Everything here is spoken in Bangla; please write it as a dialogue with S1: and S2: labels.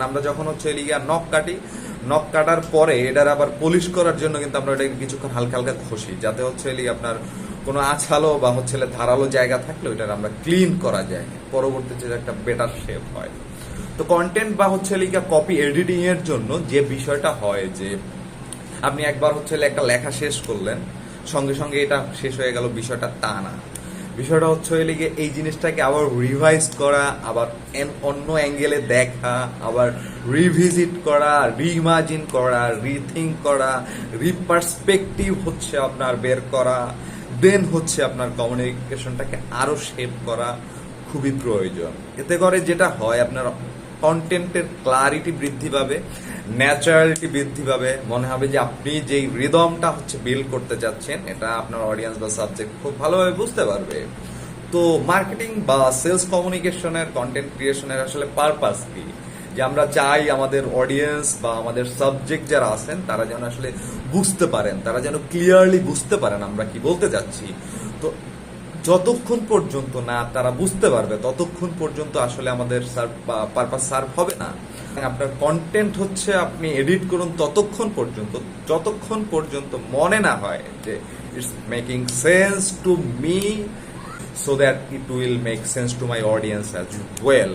S1: কারণ আমরা যখন হচ্ছে লিগা নখ কাটি, নখ কাটার পরে এটার আবার পলিশ করার জন্য কিন্তু আমরা এটা কিছুক্ষণ হালকা হালকা ঘষি, যাতে হচ্ছে লিগা আপনার কোনো আছালো বা হচ্ছে ধারালো জায়গা থাকলে ওইটার আমরা ক্লিন করা যায়, পরবর্তীতে একটা বেটার শেপ হয়। তো কন্টেন্ট বা হচ্ছে লিগা কপি এডিটিং এর জন্য যে বিষয়টা হয় যে আপনি একবার হচ্ছে একটা লেখা শেষ করলেন, সঙ্গে সঙ্গে এটা শেষ হয়ে গেল, বিষয়টা তা না। বিষয়টা হচ্ছে লিগে এই জিনিসটাকে আবার রিভাইজ করা, আবার অন্য অ্যাঙ্গেলে দেখা, আবার রিভিজিট করা, রিইমাজিন করা, রিথিঙ্ক করা, রিপার্সপেক্টিভ হচ্ছে আপনার বের করা, দেন হচ্ছে আপনার কমিউনিকেশনটাকে আরো শেপ করা খুবই প্রয়োজন। এতে করে যেটা হয় আপনার কন্টেন্টের ক্লারিটি বৃদ্ধি পাবে, ন্যাচারালিটি বৃদ্ধি পাবে, মনে হবে যে আপনি যেই রিদমটা হচ্ছে বিল্ড করতে যাচ্ছেন এটা আপনার অডিয়েন্স বা সাবজেক্ট খুব ভালোভাবে বুঝতে পারবে। তো মার্কেটিং বা সেলস কমিউনিকেশনের, কন্টেন্ট ক্রিয়েশনের আসলে পারপাস কি, যে আমরা চাই আমাদের অডিয়েন্স বা আমাদের সাবজেক্ট যারা আছেন তারা যেন আসলে বুঝতে পারেন, তারা যেন ক্লিয়ারলি বুঝতে পারেন আমরা কি বলতে যাচ্ছি। তো যতক্ষণ পর্যন্ত না তারা বুঝতে পারবে ততক্ষণ পর্যন্ত আসলে আমাদের পারপাস সার্ভ হবে না। আপনার কন্টেন্ট হচ্ছে আপনি এডিট করুন ততক্ষণ পর্যন্ত যতক্ষণ পর্যন্ত মনে না হয় যে it's making sense to me, so that it will make sense to my audience as well.